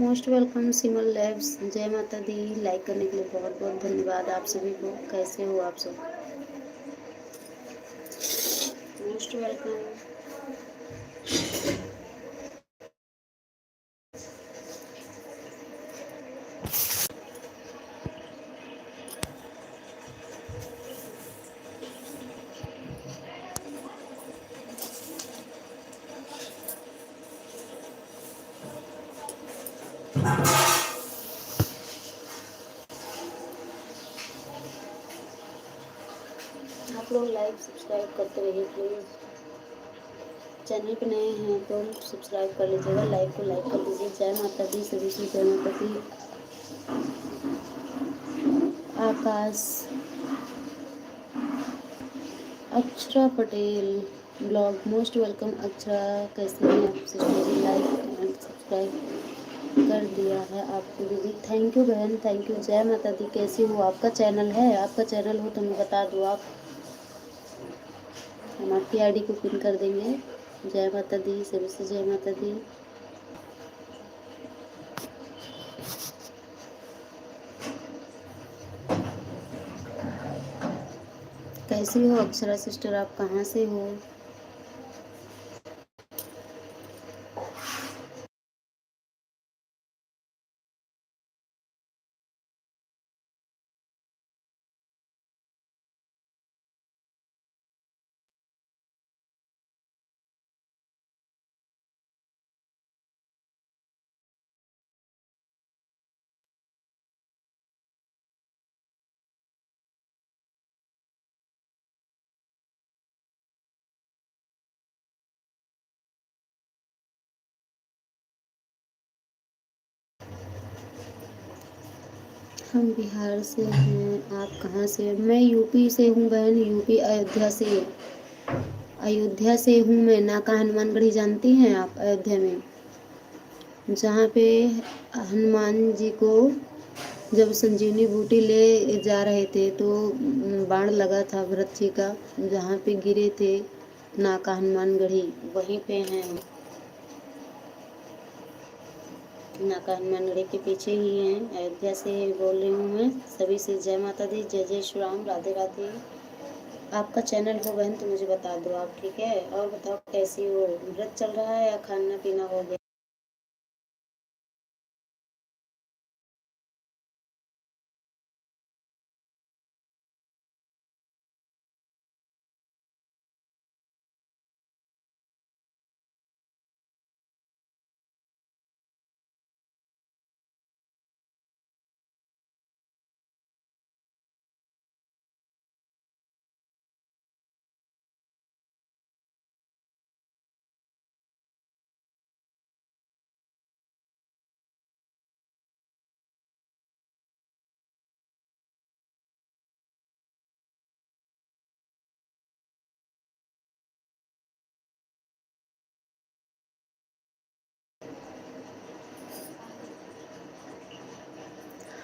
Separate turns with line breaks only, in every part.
Most welcome सिमल labs. जय माता दी। लाइक करने के लिए बहुत बहुत धन्यवाद आप सभी को। कैसे हो आप सब? Most welcome. आप लोग लाइक सब्सक्राइब करते रहिए प्लीज़। चैनल पे नए हैं तो सब्सक्राइब कर लीजिएगा, लाइक को लाइक कर दीजिए। जय माता दी सभी की। जय माता दी। Akash, Akshara Patel blog, most welcome Akshara. कैसे हैं आप? सिस्टर लाइक एंड सब्सक्राइब कर दिया है आपको दीदी। थैंक यू बहन, थैंक यू। जय माता दी। कैसी हो? आपका चैनल है? आपका चैनल हो तो मैं बता दूँ। आप हम आपकी आईडी को पिन कर देंगे। जय माता दी सभी से। जय माता दी। कैसी हो अक्षरा सिस्टर? आप कहाँ से हो? हम बिहार से हैं। आप कहाँ से? मैं यूपी से हूँ बहन। यूपी अयोध्या से। अयोध्या से हूँ मैं। नाका हनुमानगढ़ी जानती हैं आप? अयोध्या में जहाँ पे हनुमान जी को जब संजीवनी बूटी ले जा रहे थे तो बाण लगा था भरत जी का, जहाँ पे गिरे थे नाका हनुमानगढ़ी, वहीं पे हैं हम। नाका हनुमानगढ़ी के पीछे ही हैं। अयोध्या से बोल रही हूँ मैं सभी से। जय माता दी। जय जय श्री राम। राधे राधे। आपका चैनल हो बहन तो मुझे बता दो आप, ठीक है? और बताओ कैसी हो? व्रत चल रहा है या खाना पीना हो गया?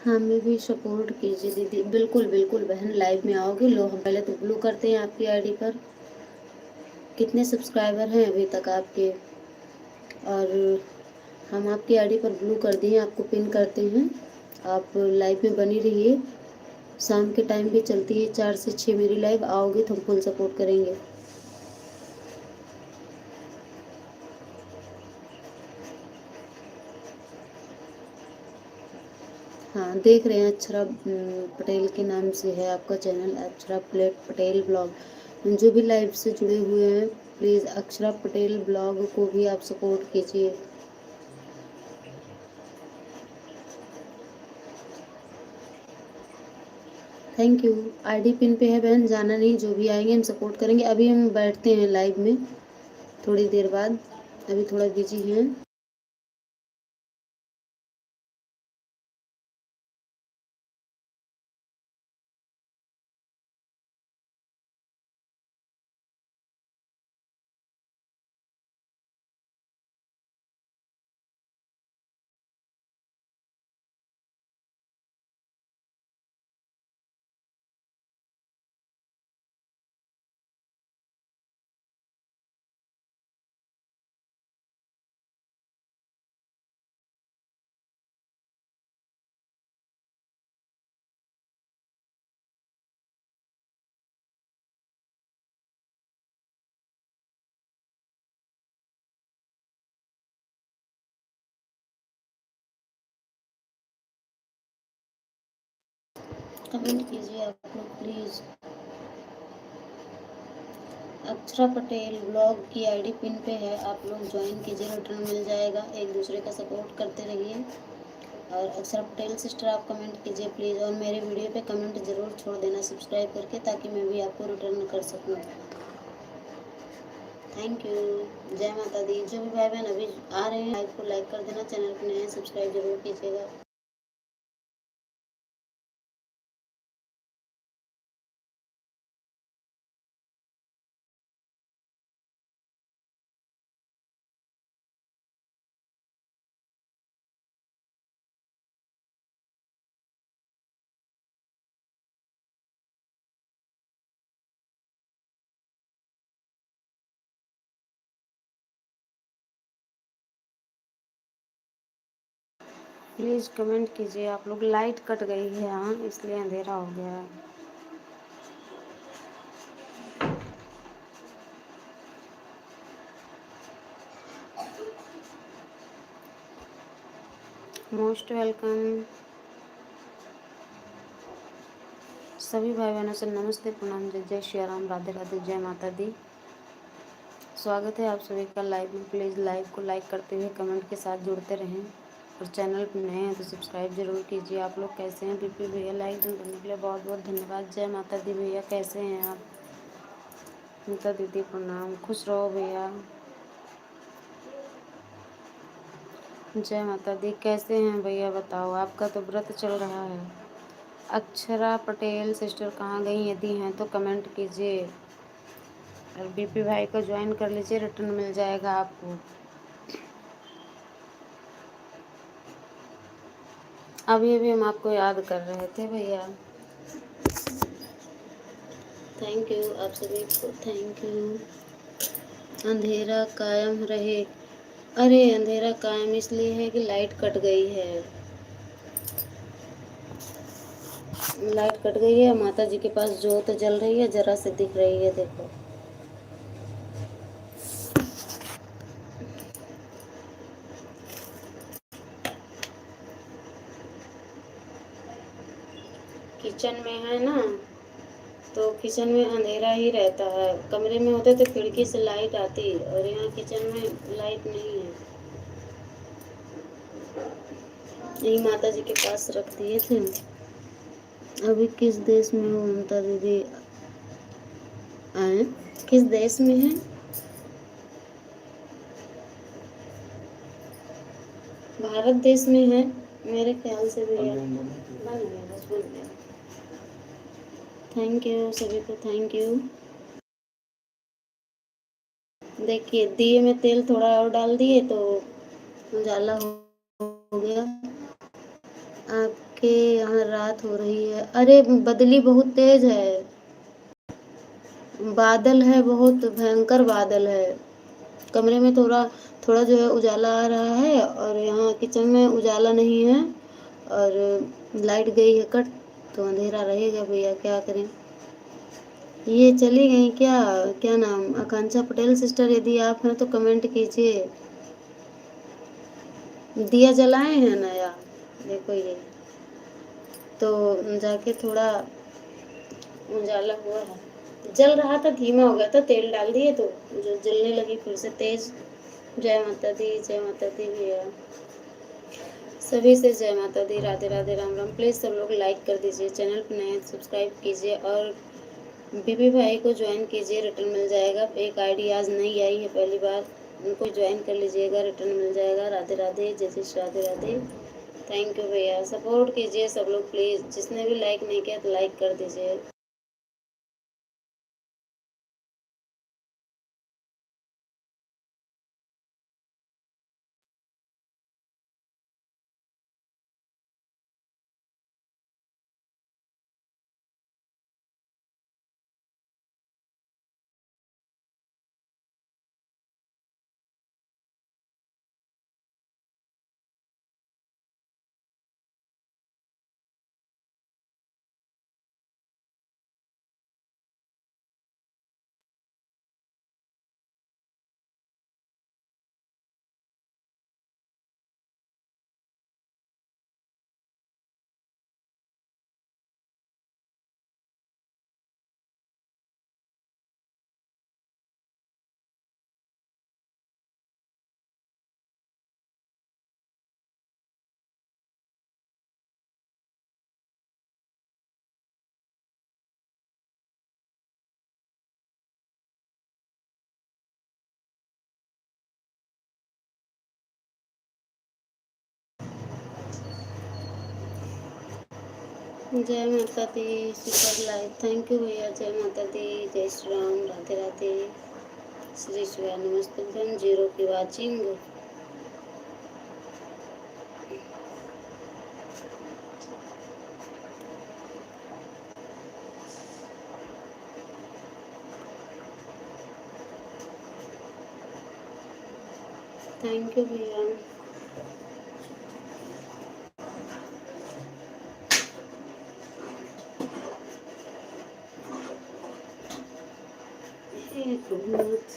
हमें भी सपोर्ट कीजिए दीदी। बिल्कुल बिल्कुल बहन। लाइव में आओगे? लो हम पहले तो ब्लू करते हैं आपकी आईडी पर। कितने सब्सक्राइबर हैं अभी तक आपके? और हम आपकी आईडी पर ब्लू कर दिए, आपको पिन करते हैं। आप लाइव में बनी रहिए। शाम के टाइम भी चलती है 4 से 6 मेरी लाइव। आओगे तो हम फुल सपोर्ट करेंगे। हाँ देख रहे हैं। अक्षरा पटेल के नाम से है आपका चैनल, अक्षरा पटेल ब्लॉग। जो भी लाइव से जुड़े हुए हैं प्लीज़ अक्षरा पटेल ब्लॉग को भी आप सपोर्ट कीजिए। Thank you. आईडी पिन पे है बहन, जाना नहीं। जो भी आएंगे हम सपोर्ट करेंगे। अभी हम बैठते हैं लाइव में थोड़ी देर बाद। अभी थोड़ा बिजी हैं। कमेंट कीजिए आप लोग प्लीज़। अक्षरा पटेल ब्लॉग की आईडी पिन पे है, आप लोग ज्वाइन कीजिए, रिटर्न मिल जाएगा। एक दूसरे का सपोर्ट करते रहिए। और अक्षरा पटेल सिस्टर आप कमेंट कीजिए प्लीज़, और मेरे वीडियो पे कमेंट ज़रूर छोड़ देना सब्सक्राइब करके, ताकि मैं भी आपको रिटर्न कर सकूँ। Thank you. जय माता दी। जो भी भाई बहन अभी आ रहे हैं लाइव को लाइक कर देना, चैनल पर नए हैं सब्सक्राइब जरूर कीजिएगा। प्लीज़ कमेंट कीजिए आप लोग। लाइट कट गई है यहाँ, इसलिए अंधेरा हो गया है। Most welcome. सभी भाई बहनों से नमस्ते, प्रणाम, जय जय श्री राम, राधे राधे, जय माता दी। स्वागत है आप सभी का लाइव में। प्लीज़ लाइव को लाइक करते हुए कमेंट के साथ जुड़ते रहें, और चैनल पर नए हैं तो सब्सक्राइब जरूर कीजिए। आप लोग कैसे हैं? बीपी भैया लाइक करने के लिए बहुत बहुत धन्यवाद। जय माता दी भैया, कैसे हैं आप? नीता दीदी प्रणाम, खुश रहो भैया। जय माता दी। कैसे हैं भैया बताओ? आपका तो व्रत चल रहा है। अक्षरा पटेल सिस्टर कहाँ गई? यदि हैं तो कमेंट कीजिए, और बीपी भाई को ज्वाइन कर लीजिए, रिटर्न मिल जाएगा आपको। अभी अभी हम आपको याद कर रहे थे भैया। थैंक यू आप सभी को, थैंक यू। अंधेरा कायम रहे। अरे अंधेरा कायम इसलिए है कि लाइट कट गई है। लाइट कट गई है, माता जी के पास जोत जल रही है, जरा से दिख रही है, देखो। किचन में है ना, तो किचन में अंधेरा ही रहता है। कमरे में होते तो खिड़की से लाइट आती, और यहाँ किचन में लाइट नहीं है। यही माता जी के पास रख दिए थे। अभी किस देश में हो ममता दीदी? आए किस देश में है? भारत देश में है मेरे ख्याल से भैया। बन गया, बस बन गया। थैंक यू सभी को, थैंक यू। देखिए दिए में तेल थोड़ा और डाल दिए तो उजाला हो गया। आपके यहाँ रात हो रही है? अरे बदली बहुत तेज है, बादल है, बहुत भयंकर बादल है। कमरे में थोड़ा थोड़ा जो है उजाला आ रहा है, और यहाँ किचन में उजाला नहीं है, और लाइट गई है कट, तो अंधेरा रहेगा भैया, क्या करें। ये चली गई क्या? क्या नाम? आकांक्षा पटेल सिस्टर, यदि आप हैं तो कमेंट कीजिए। दिया जलाए हैं नया, देखो ये तो जाके थोड़ा उजाला हुआ है। जल रहा था, धीमा हो गया था, तेल डाल दिए तो जो जलने लगी फिर से तेज। जय माता दी, जय माता दी भैया। सभी से जय माता दी, राधे राधे, राम राम। प्लीज़ सब लोग लाइक कर दीजिए, चैनल पर नए सब्सक्राइब कीजिए, और बीबी भाई को ज्वाइन कीजिए, रिटर्न मिल जाएगा। एक आईडी आज नई आई है, पहली बार, उनको ज्वाइन कर लीजिएगा, रिटर्न मिल जाएगा। राधे राधे, जय जय राधे राधे। थैंक यू भैया, सपोर्ट कीजिए सब लोग प्लीज़। जिसने भी लाइक नहीं किया तो लाइक कर दीजिए। जय माता दी, सुपर लाइव। थैंक यू भैया। जय माता दी, जय श्री राम, राधे राधे, श्री शिवाय नमस्तुभ्यम। जीरो की वाचिंग। थैंक यू भैया। एक मिनट।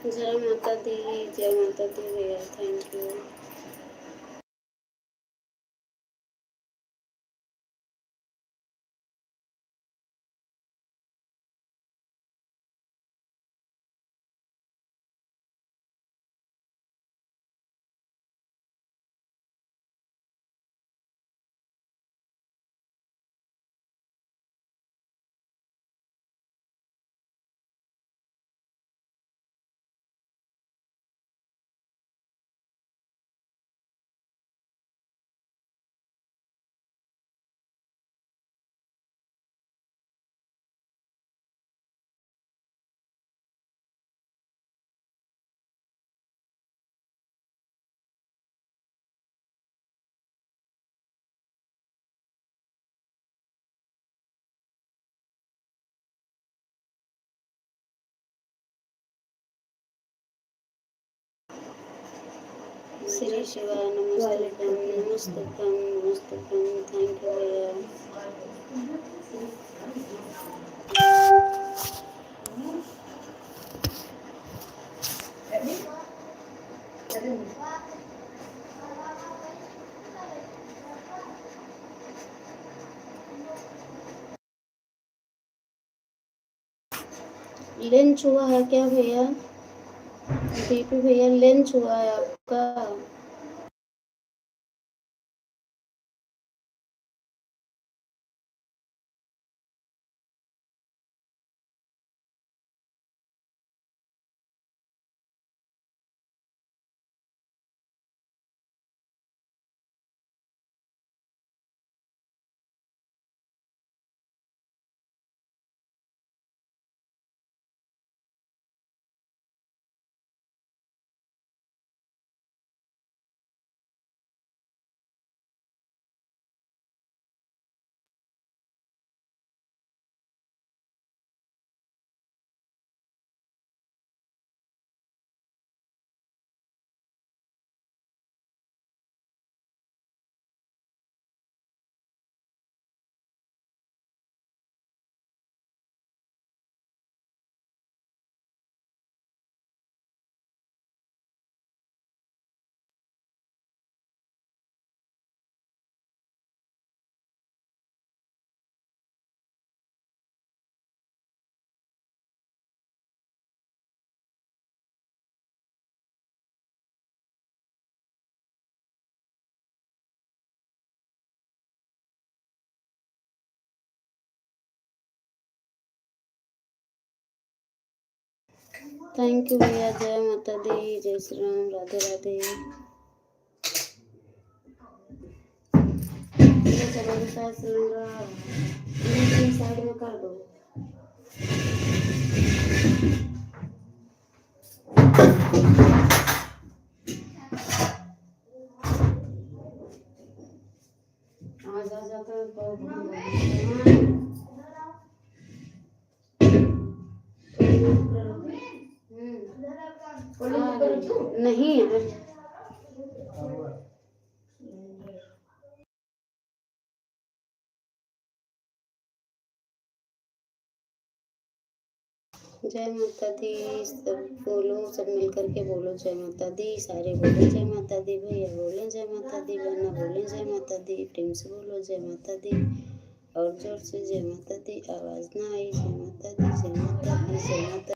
जय माता दी, जय माता दी भैया। Thank you. श्री शिवाय नमस्तुभ्यम, नमस्तुभ्यम, नमस्तुभ्यम। थैंक यू भैया। लंच हुआ है क्या भैया? दीपू भैया, लंच हुआ है आपका? थैंक यू भैया। जय माता दी, जय श्री राम, राधे राधे। चलो सिलेंडर साइड में कर दो। आज आ जाता है नहीं है। जय माता दी। सब बोलो, सब मिल करके बोलो जय माता दी। सारे बोलो जय माता दी। भैया बोले जय माता दी, बहना बोले जय माता दी, प्रेम से बोलो जय माता दी, और जोर से जय माता दी। आवाज ना आई। जय माता दी, जय माता दी, जय माता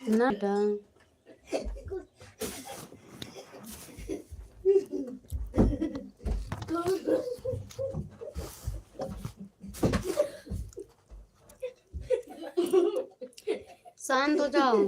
ना बेटा। शांत हो जाओ।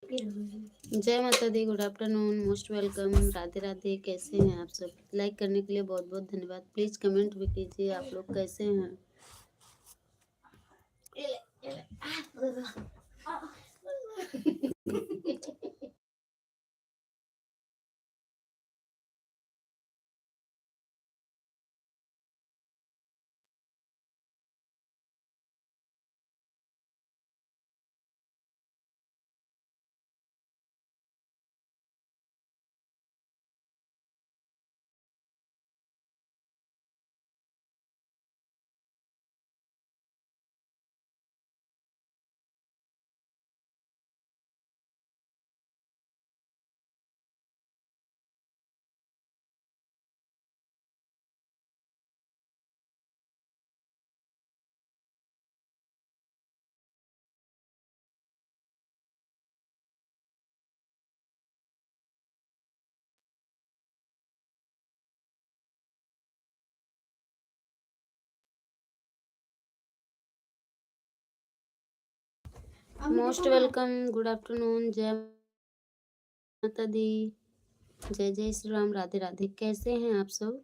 जय माता दी, good afternoon, most welcome, Radhe Radhe. कैसे हैं आप सब? लाइक करने के लिए बहुत बहुत धन्यवाद। प्लीज कमेंट भी कीजिए आप लोग कैसे हैं। मोस्ट वेलकम, गुड आफ्टरनून, जय माता दी, जय जय श्री राम, राधे राधे। कैसे हैं आप सब?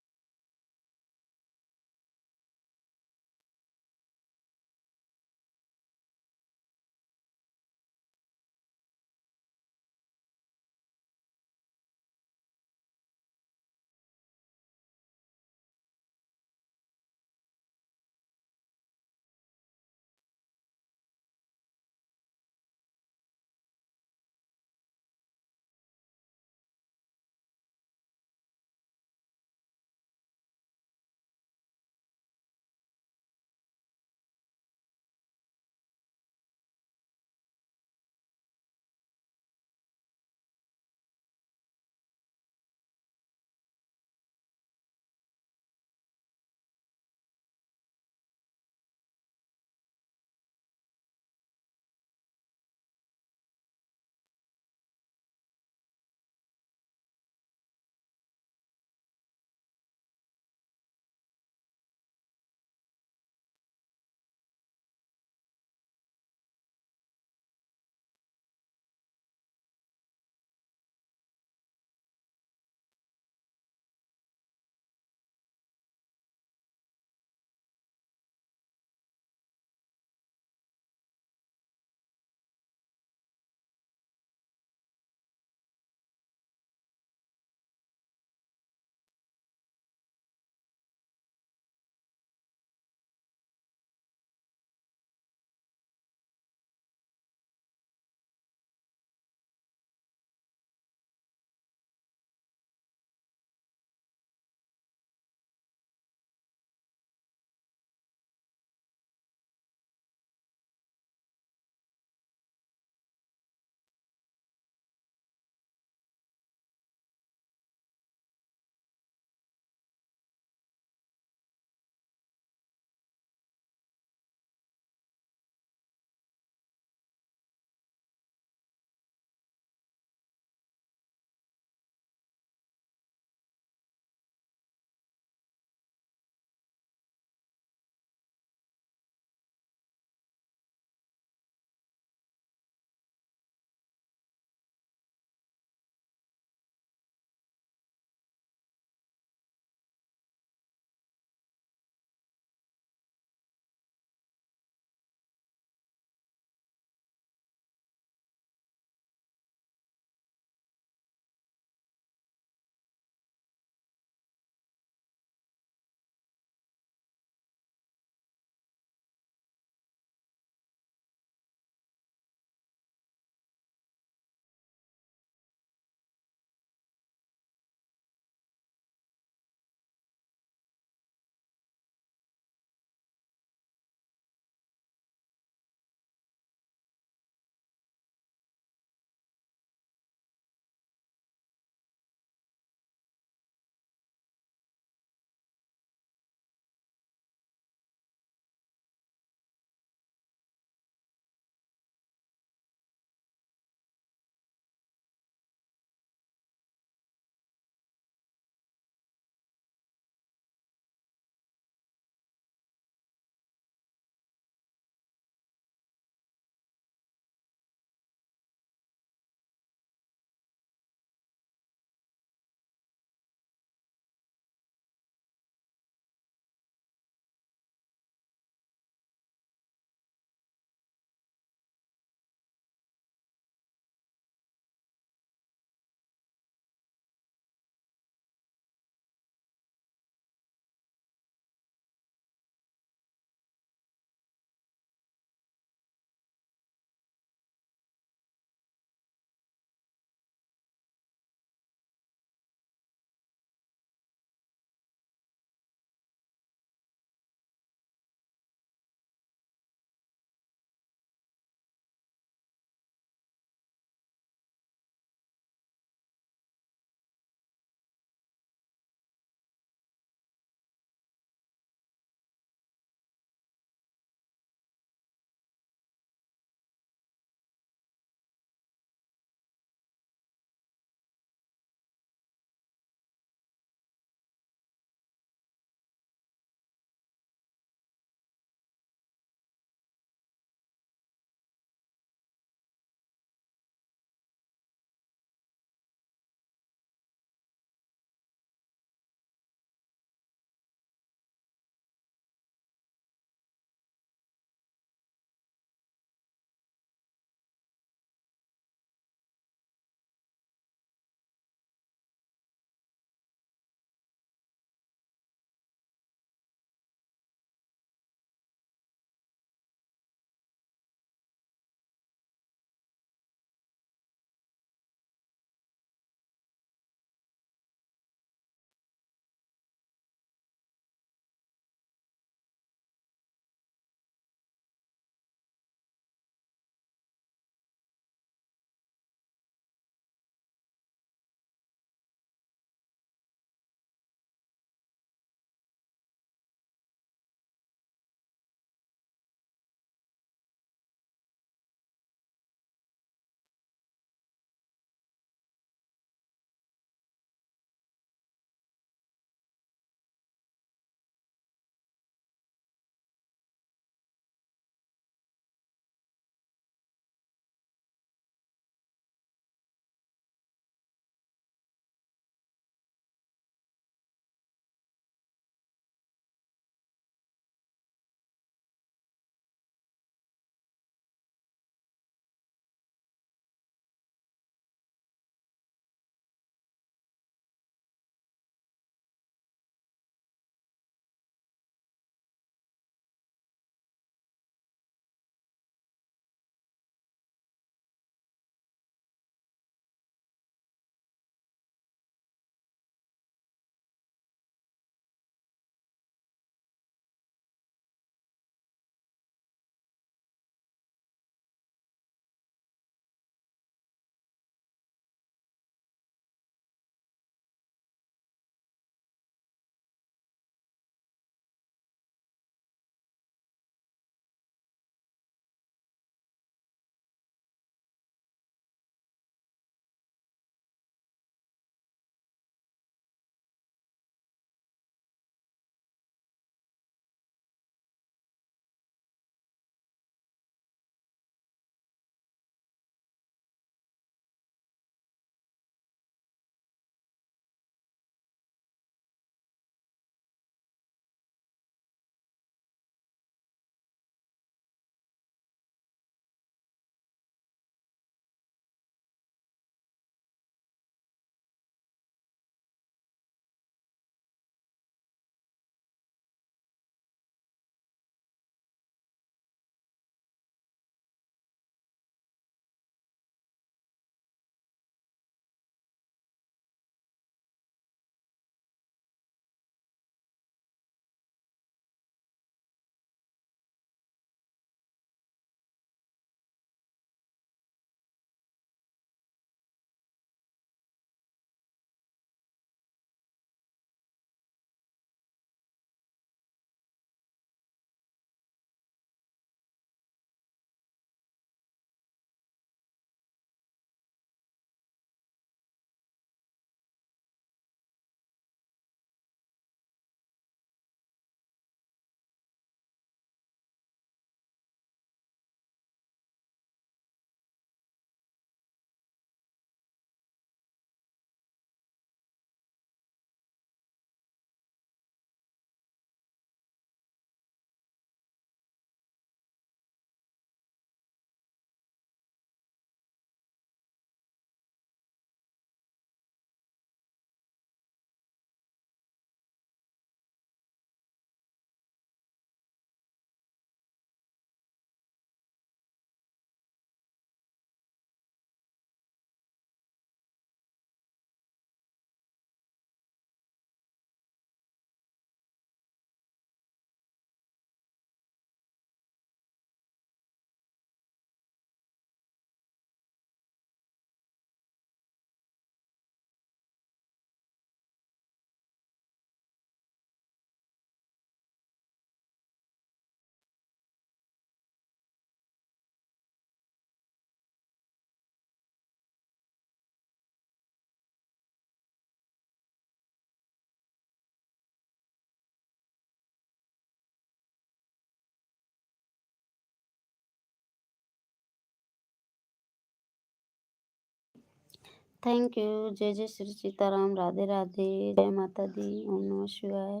Thank you. जय जय श्री सीताराम, राधे राधे, जय माता दी, ओम नमः शिवाय।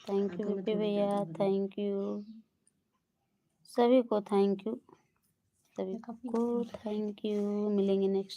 थैंक यू विपी भैया, थैंक यू सभी को, थैंक यू सभी को, थैंक यू। मिलेंगे नेक्स्ट